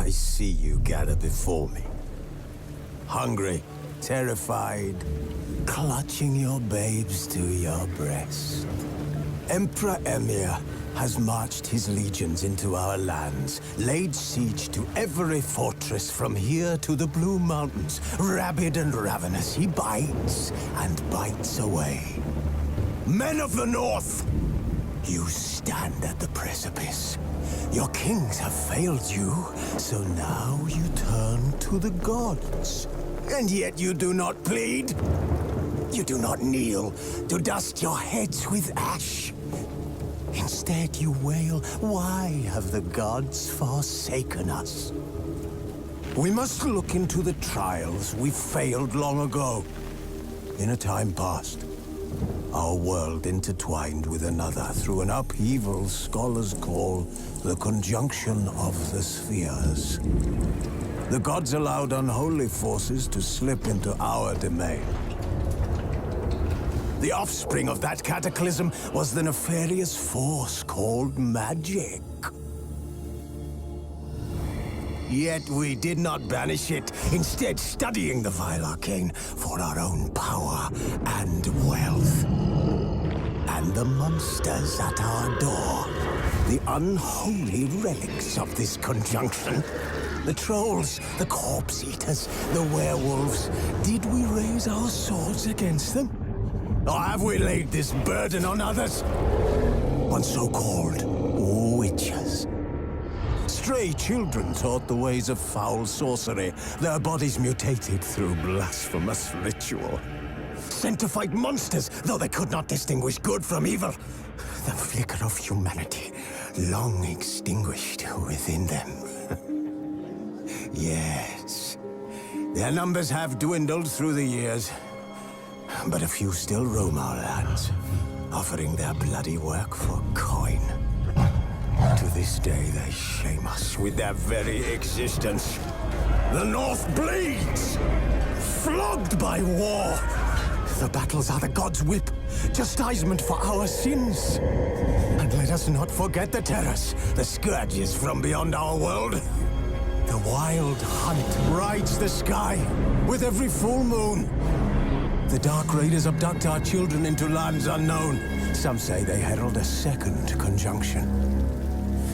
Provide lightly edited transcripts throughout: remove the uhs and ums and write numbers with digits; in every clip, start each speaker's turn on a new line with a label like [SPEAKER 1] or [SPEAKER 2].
[SPEAKER 1] I see you gather before me. Hungry, terrified, clutching your babes to your breast. Emperor Emir has marched his legions into our lands, laid siege to every fortress from here to the Blue Mountains. Rabid and ravenous, he bites and bites away. Men of the North, you stand at the precipice. Your kings have failed you, so now you turn to the gods. And yet you do not plead. You do not kneel to dust your heads with ash. Instead you wail, why have the gods forsaken us? We must look into the trials we failed long ago. In a time past, our world intertwined with another through an upheaval scholars call the conjunction of the spheres. The gods allowed unholy forces to slip into our domain. The offspring of that cataclysm was the nefarious force called magic. Yet we did not banish it, instead studying the vile arcane for our own power and wealth. And the monsters at our door, the unholy relics of this conjunction. The trolls, the corpse eaters, the werewolves. Did we raise our swords against them? Or have we laid this burden on others? On so-called witches. Stray children taught the ways of foul sorcery, their bodies mutated through blasphemous ritual. Sent to fight monsters, though they could not distinguish good from evil. The flicker of humanity, long extinguished within them. Yes, their numbers have dwindled through the years. But a few still roam our lands, offering their bloody work for coin. To this day, they shame us with their very existence. The North bleeds, flogged by war. The battles are the gods' whip, chastisement for our sins. And let us not forget the terrors, the scourges from beyond our world. The wild hunt rides the sky with every full moon. The Dark Raiders abduct our children into lands unknown. Some say they herald a second conjunction.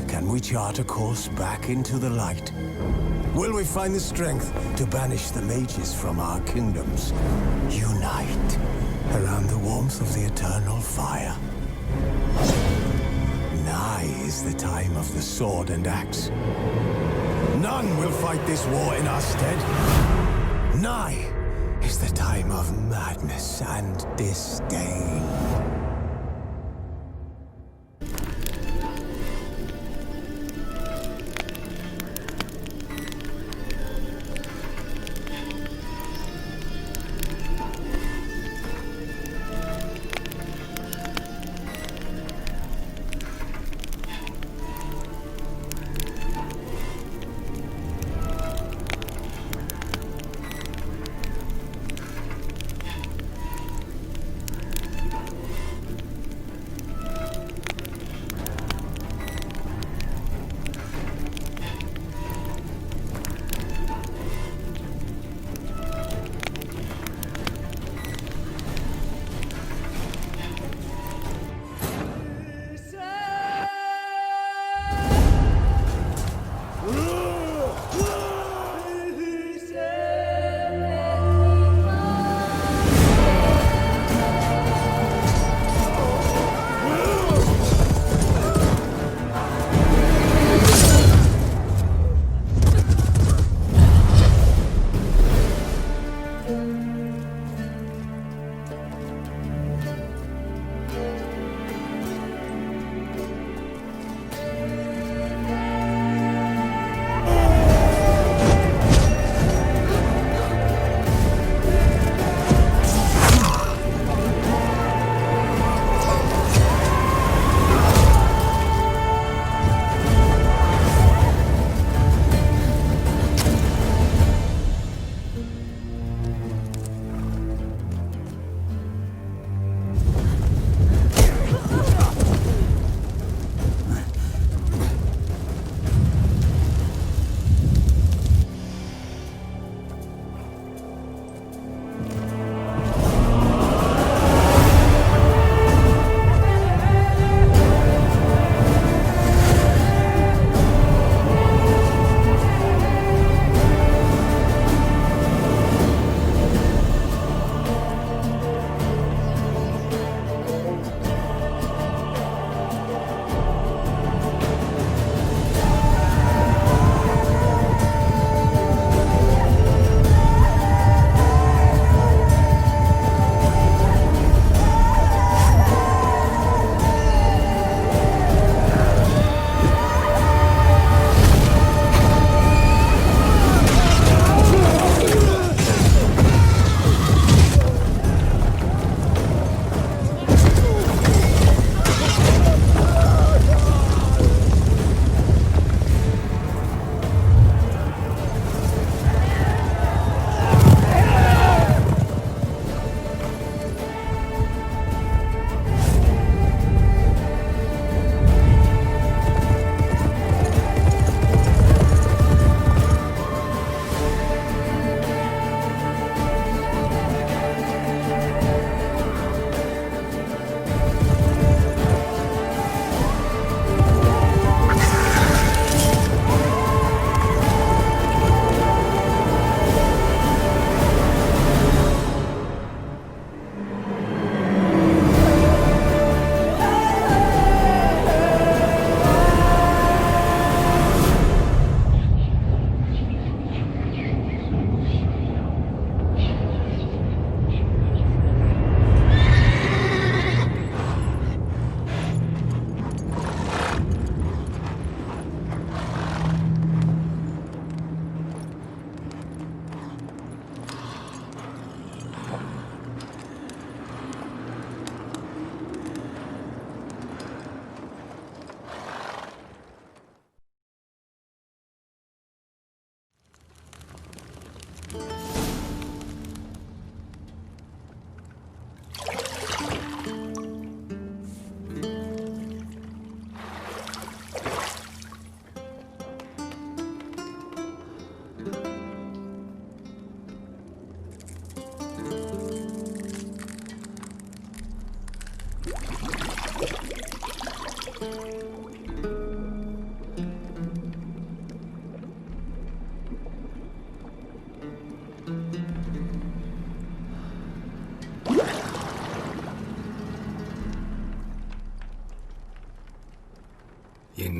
[SPEAKER 1] Can we chart a course back into the light? Will we find the strength to banish the mages from our kingdoms? Unite around the warmth of the eternal fire. Nigh is the time of the sword and axe. None will fight this war in our stead. Nigh is the time of madness and disdain.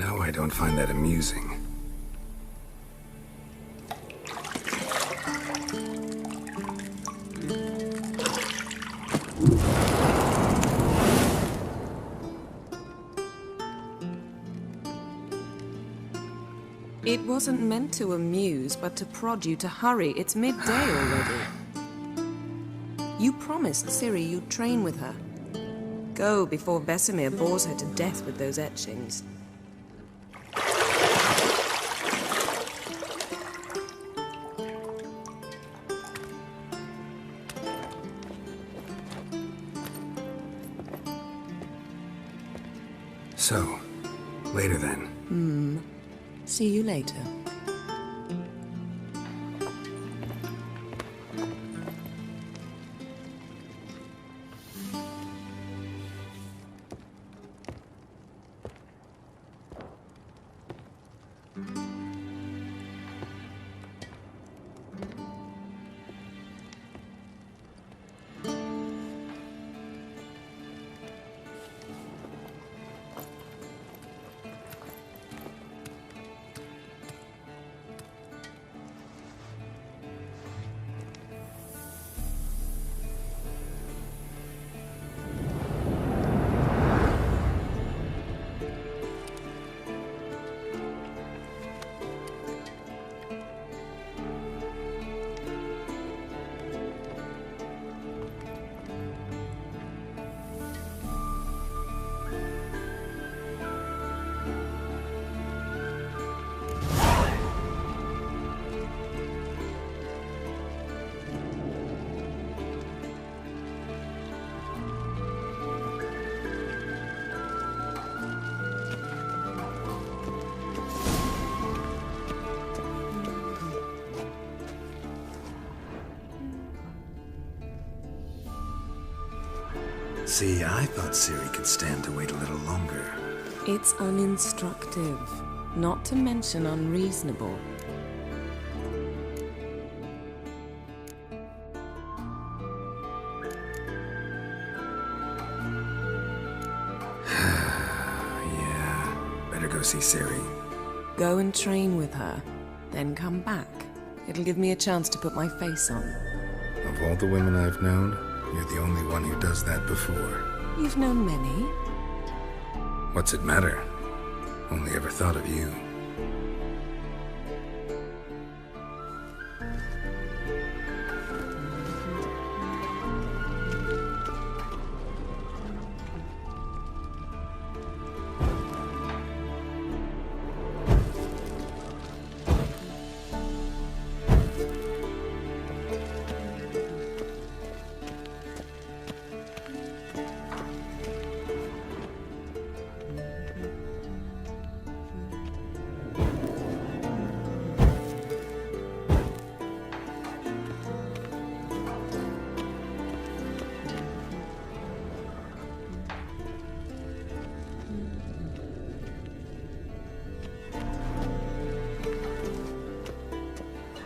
[SPEAKER 2] know I don't find that amusing.
[SPEAKER 3] It wasn't meant to amuse, but to prod you to hurry. It's midday already. You promised Ciri you'd train with her. Go before Vesemir bores her to death with those etchings.
[SPEAKER 2] So, later then.
[SPEAKER 3] See you later.
[SPEAKER 2] See, I thought Ciri could stand to wait a little longer.
[SPEAKER 3] It's uninstructive, not to mention unreasonable.
[SPEAKER 2] Yeah, better go see Ciri.
[SPEAKER 3] Go and train with her, then come back. It'll give me a chance to put my face on.
[SPEAKER 2] Of all the women I've known, you're the only one who does that before.
[SPEAKER 3] You've known many.
[SPEAKER 2] What's it matter? Only ever thought of you.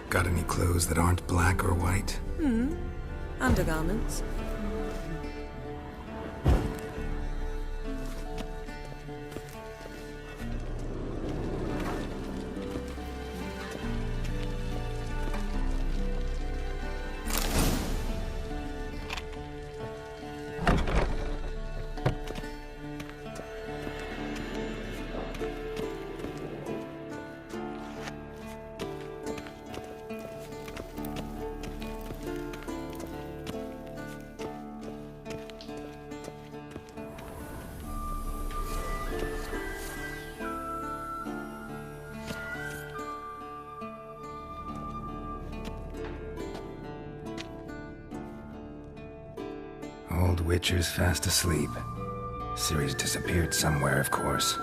[SPEAKER 2] Got any clothes that aren't black or white?
[SPEAKER 3] Undergarments.
[SPEAKER 2] Old Witcher's fast asleep. Ciri's disappeared somewhere, of course.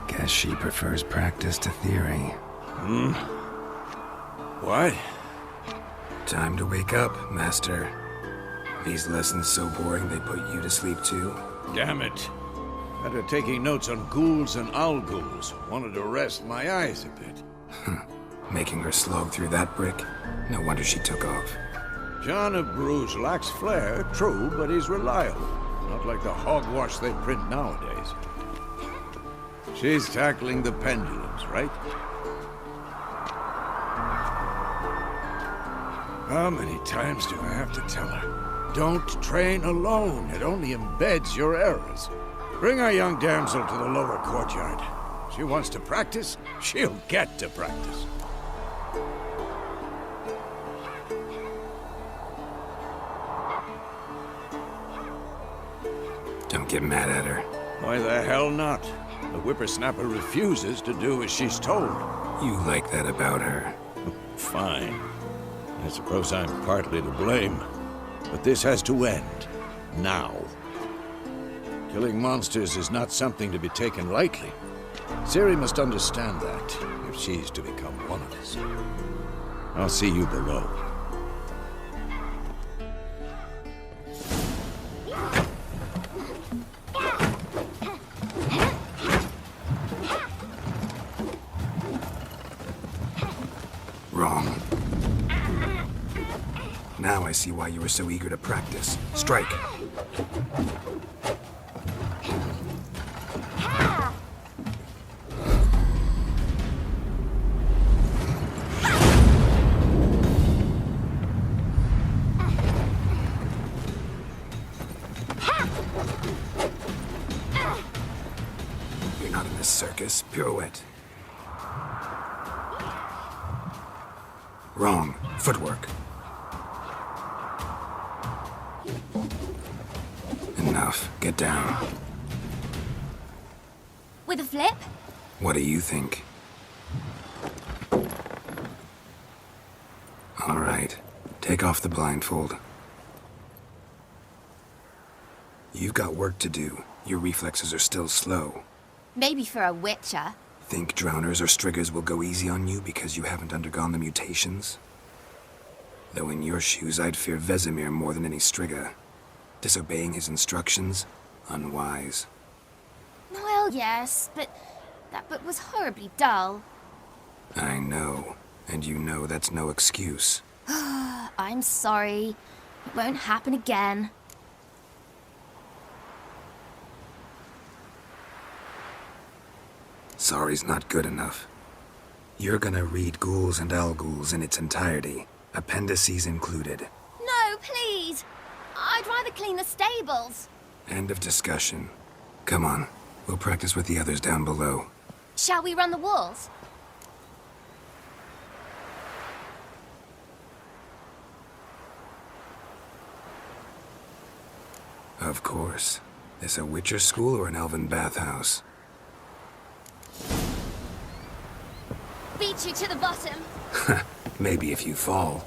[SPEAKER 2] Guess she prefers practice to theory.
[SPEAKER 4] What?
[SPEAKER 2] Time to wake up, Master. These lessons so boring they put you to sleep too?
[SPEAKER 4] Damn it. Better taking notes on ghouls and al-ghouls. Wanted to rest my eyes a bit.
[SPEAKER 2] Making her slog through that brick? No wonder she took off.
[SPEAKER 4] John of Bruges lacks flair, true, but he's reliable. Not like the hogwash they print nowadays. She's tackling the pendulums, right? How many times do I have to tell her? Don't train alone. It only embeds your errors. Bring our young damsel to the lower courtyard. She wants to practice, she'll get to practice.
[SPEAKER 2] Don't get mad at her.
[SPEAKER 4] Why the hell not? The whippersnapper refuses to do as she's told.
[SPEAKER 2] You like that about her.
[SPEAKER 4] Fine. I suppose I'm partly to blame. But this has to end. Now. Killing monsters is not something to be taken lightly. Ciri must understand that, if she's to become one of us. I'll see you below.
[SPEAKER 2] Wrong. Now I see why you were so eager to practice. Strike. You're not in a circus. Pirouette. Wrong. Footwork. Enough. Get down.
[SPEAKER 5] With a flip?
[SPEAKER 2] What do you think? All right. Take off the blindfold. You've got work to do. Your reflexes are still slow.
[SPEAKER 5] Maybe for a witcher.
[SPEAKER 2] Think drowners or striggers will go easy on you because you haven't undergone the mutations? Though in your shoes, I'd fear Vesemir more than any strigger. Disobeying his instructions? Unwise.
[SPEAKER 5] Well, yes, but that book was horribly dull.
[SPEAKER 2] I know. And you know that's no excuse.
[SPEAKER 5] I'm sorry. It won't happen again.
[SPEAKER 2] Sorry's not good enough. You're gonna read Ghouls and Al-Ghouls in its entirety, appendices included.
[SPEAKER 5] No, please! I'd rather clean the stables.
[SPEAKER 2] End of discussion. Come on, we'll practice with the others down below.
[SPEAKER 5] Shall we run the walls?
[SPEAKER 2] Of course. This a Witcher school or an elven bathhouse?
[SPEAKER 5] Beat you to the bottom.
[SPEAKER 2] Maybe if you fall.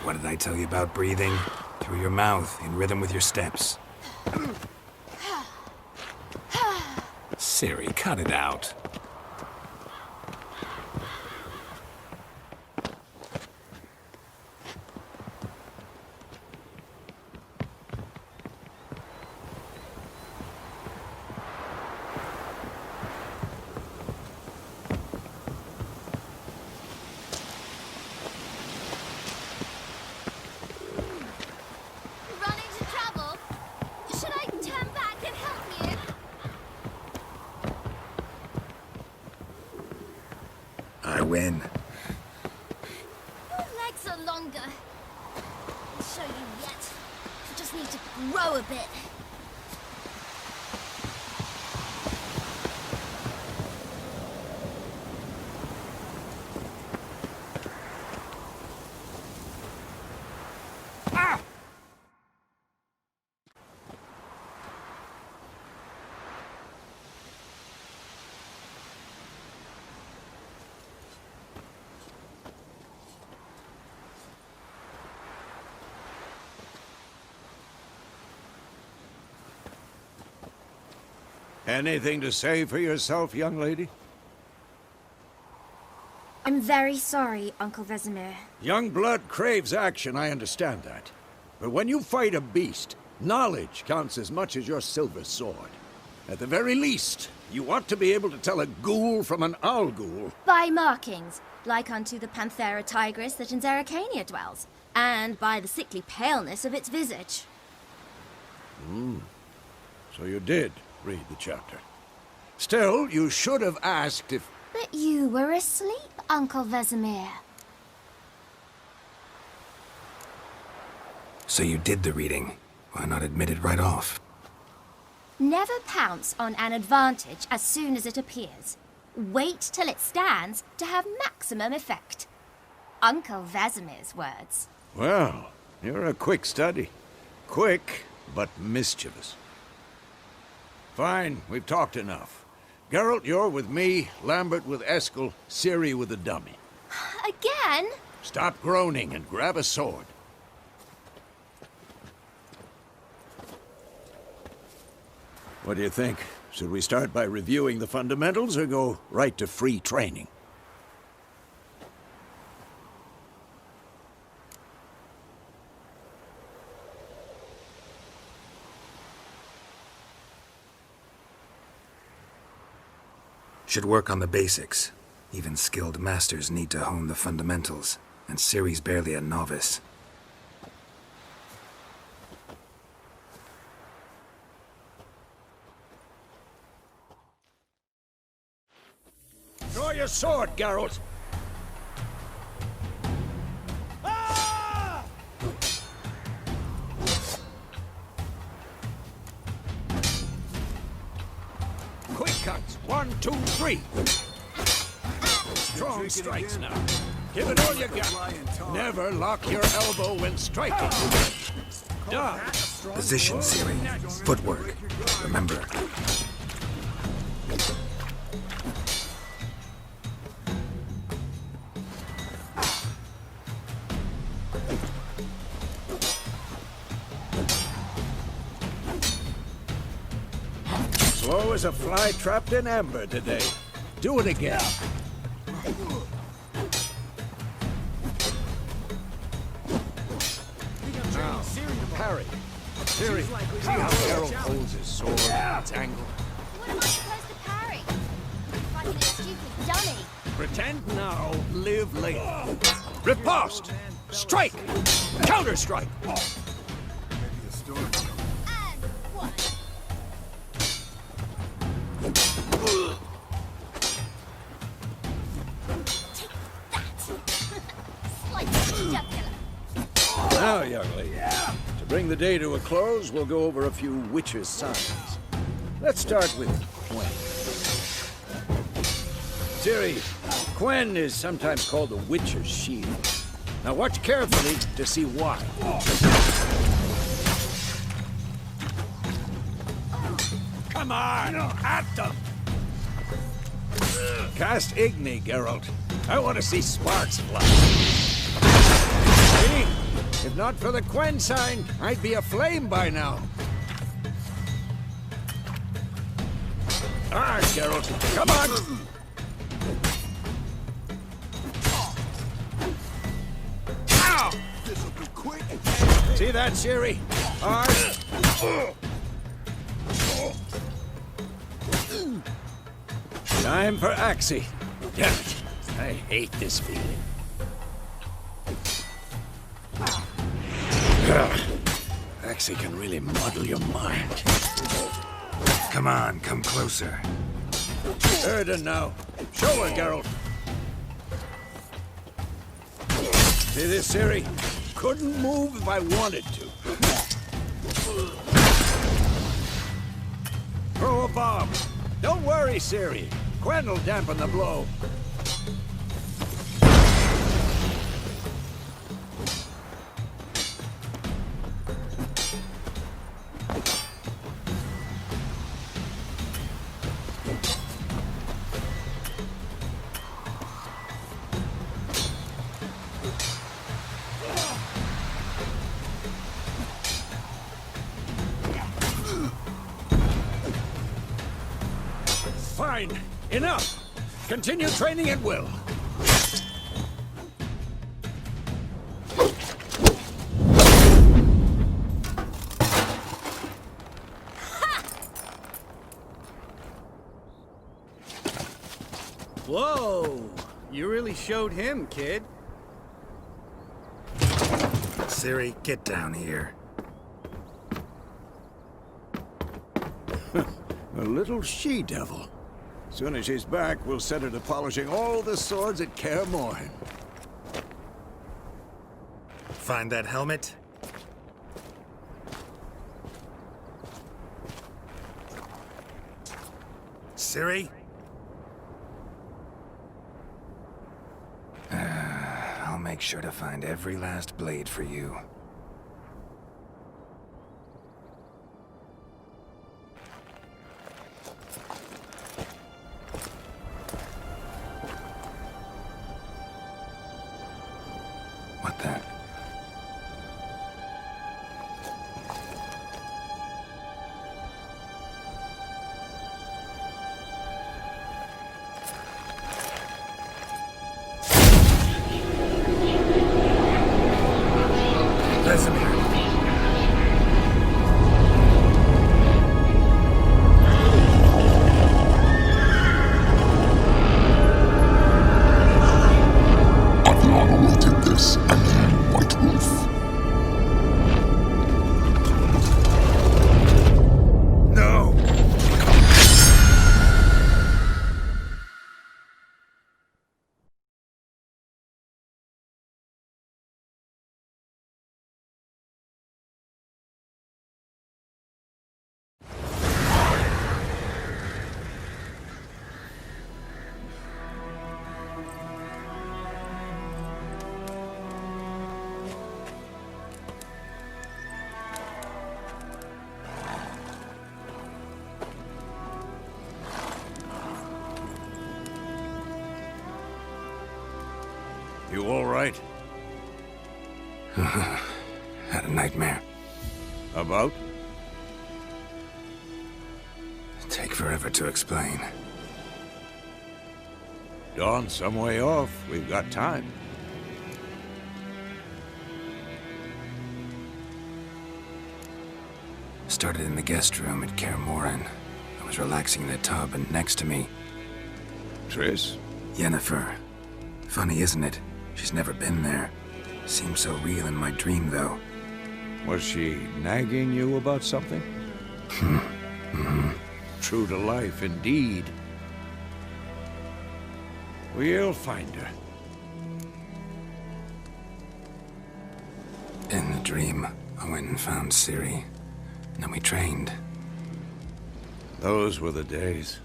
[SPEAKER 2] What did I tell you about breathing? Through your mouth, in rhythm with your steps. Ciri, cut it out.
[SPEAKER 5] Run into trouble? Should I turn back and help you?
[SPEAKER 2] I win.
[SPEAKER 5] Your legs are longer. I'll show you yet. You just need to grow a bit.
[SPEAKER 4] Anything to say for yourself, young lady?
[SPEAKER 5] I'm very sorry, Uncle Vesemir.
[SPEAKER 4] Young blood craves action, I understand that. But when you fight a beast, knowledge counts as much as your silver sword. At the very least, you ought to be able to tell a ghoul from an owl ghoul.
[SPEAKER 5] By markings, like unto the Panthera tigris that in Zeracania dwells, and by the sickly paleness of its visage.
[SPEAKER 4] So you did read the chapter. Still, you should have asked if...
[SPEAKER 5] But you were asleep, Uncle Vesemir.
[SPEAKER 2] So you did the reading. Why not admit it right off?
[SPEAKER 5] Never pounce on an advantage as soon as it appears. Wait till it stands to have maximum effect. Uncle Vesemir's words.
[SPEAKER 4] Well, you're a quick study. Quick, but mischievous. Fine, we've talked enough. Geralt, you're with me, Lambert with Eskel, Ciri with the dummy.
[SPEAKER 5] Again?
[SPEAKER 4] Stop groaning and grab a sword. What do you think? Should we start by reviewing the fundamentals or go right to free training?
[SPEAKER 2] Should work on the basics. Even skilled masters need to hone the fundamentals, and Ciri's barely a novice.
[SPEAKER 4] Draw your sword, Geralt! Quick cuts! 1, 2, 3! Strong strikes now. Give it all you got. Never lock your elbow when striking. Done.
[SPEAKER 2] Position, Ciri. Footwork. Remember.
[SPEAKER 4] Slow as a fly trapped in amber today. Do it again. Now, parry. Ciri, see how Geralt holds his sword at its angle?
[SPEAKER 5] What am I supposed to parry? Like a stupid dummy.
[SPEAKER 4] Pretend now, live later. Riposte! Strike! Counter-strike!
[SPEAKER 5] And one. Take that! Slice the jugular.
[SPEAKER 4] Now, young lady, to bring the day to a close, we'll go over a few witches' signs. Let's start with Quen. Ciri, Quen is sometimes called the witcher's shield. Now watch carefully to see why. Come on, at them! Cast Igni, Geralt. I want to see sparks fly. See? If not for the Quen sign, I'd be aflame by now. All right, Geralt. Come on! Ow!
[SPEAKER 1] This'll be quick.
[SPEAKER 4] See that, Ciri? Hard. Time for Axie. Damn it. I hate this feeling. Axie can really muddle your mind.
[SPEAKER 2] Come on, come closer.
[SPEAKER 4] Erden now. Show her, Geralt. See this, Ciri? Couldn't move if I wanted to. Throw a bomb. Don't worry, Ciri. Quen will dampen the blow. Fine. Enough. Continue training at will.
[SPEAKER 6] Whoa! You really showed him, kid.
[SPEAKER 2] Siri, get down here.
[SPEAKER 4] A little she-devil. Soon as she's back, we'll set her to polishing all the swords at Kaer Morhen.
[SPEAKER 2] Find that helmet? Siri? I'll make sure to find every last blade for you. What the? Vesemir.
[SPEAKER 7] I've long awaited this, and you, White Wolf.
[SPEAKER 2] No!
[SPEAKER 4] You all right?
[SPEAKER 2] Had a nightmare.
[SPEAKER 4] About?
[SPEAKER 2] Take forever to explain.
[SPEAKER 4] Dawn's some way off. We've got time.
[SPEAKER 2] Started in the guest room at Kaer Morhen. I was relaxing in a tub, and next to me,
[SPEAKER 4] Triss?
[SPEAKER 2] Yennefer. Funny, isn't it? She's never been there. Seemed so real in my dream, though.
[SPEAKER 4] Was she nagging you about something? True to life, indeed. We'll find her.
[SPEAKER 2] In the dream, I went and found Ciri. Then we trained.
[SPEAKER 4] Those were the days.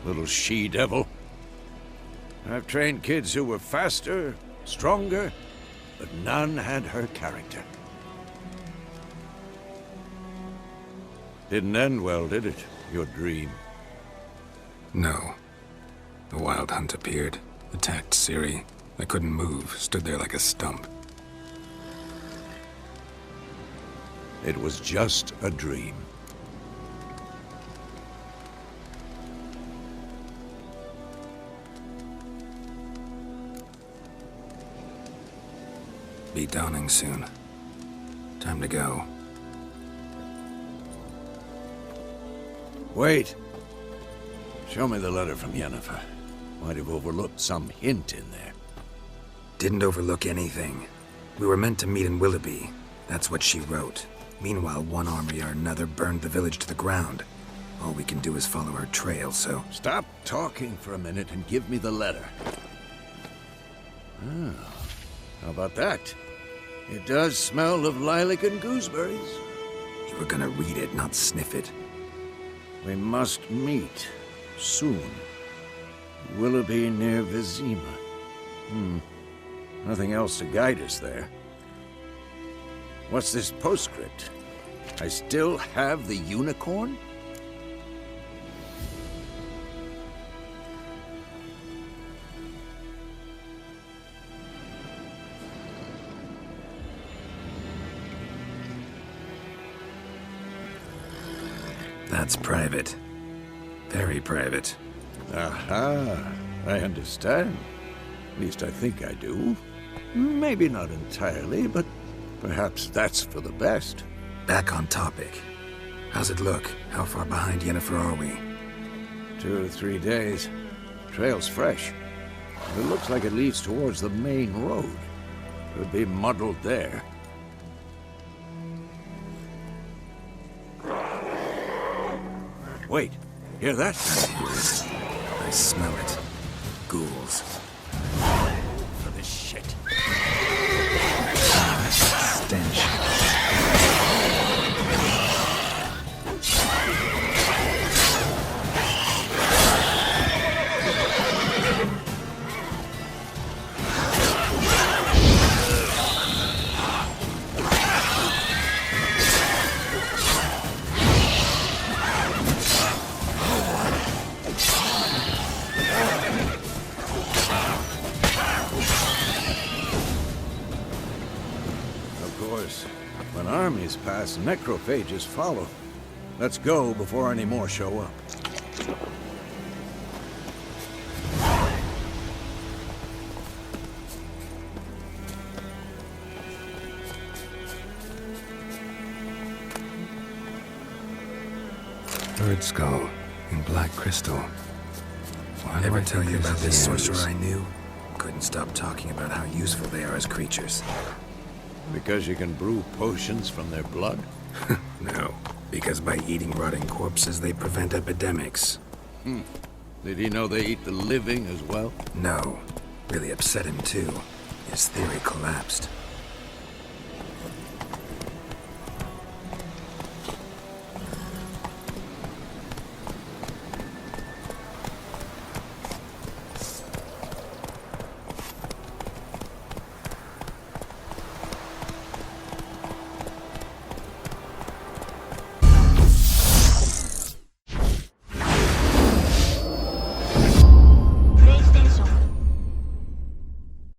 [SPEAKER 4] Little she-devil. I've trained kids who were faster, stronger, but none had her character. Didn't end well, did it? Your dream?
[SPEAKER 2] No. The Wild Hunt appeared, attacked Ciri. I couldn't move, stood there like a stump.
[SPEAKER 4] It was just a dream.
[SPEAKER 2] Be dawning soon. Time to go.
[SPEAKER 4] Wait. Show me the letter from Yennefer. Might have overlooked some hint in there.
[SPEAKER 2] Didn't overlook anything. We were meant to meet in Willoughby. That's what she wrote. Meanwhile, one army or another burned the village to the ground. All we can do is follow her trail, so...
[SPEAKER 4] Stop talking for a minute and give me the letter. How about that? It does smell of lilac and gooseberries.
[SPEAKER 2] You were gonna read it, not sniff it.
[SPEAKER 4] We must meet soon. Willoughby near Vizima. Nothing else to guide us there. What's this postscript? I still have the unicorn?
[SPEAKER 2] That's private. Very private.
[SPEAKER 4] Aha, I understand. At least I think I do. Maybe not entirely, but perhaps that's for the best.
[SPEAKER 2] Back on topic. How's it look? How far behind Yennefer are we?
[SPEAKER 4] 2 to 3 days. Trail's fresh. It looks like it leads towards the main road. Could be muddled there. Wait, hear that?
[SPEAKER 2] I hear it. I smell it. Ghouls.
[SPEAKER 4] For this shit.
[SPEAKER 2] Stench.
[SPEAKER 4] When armies pass, necrophages follow. Let's go before any more show up.
[SPEAKER 2] Bird skull and black crystal. Why ever tell you about this sorcerer I knew? Couldn't stop talking about how useful they are as creatures.
[SPEAKER 4] Because you can brew potions from their blood?
[SPEAKER 2] No, because by eating rotting corpses, they prevent epidemics.
[SPEAKER 4] Did he know they eat the living as well?
[SPEAKER 2] No. Really upset him, too. His theory collapsed.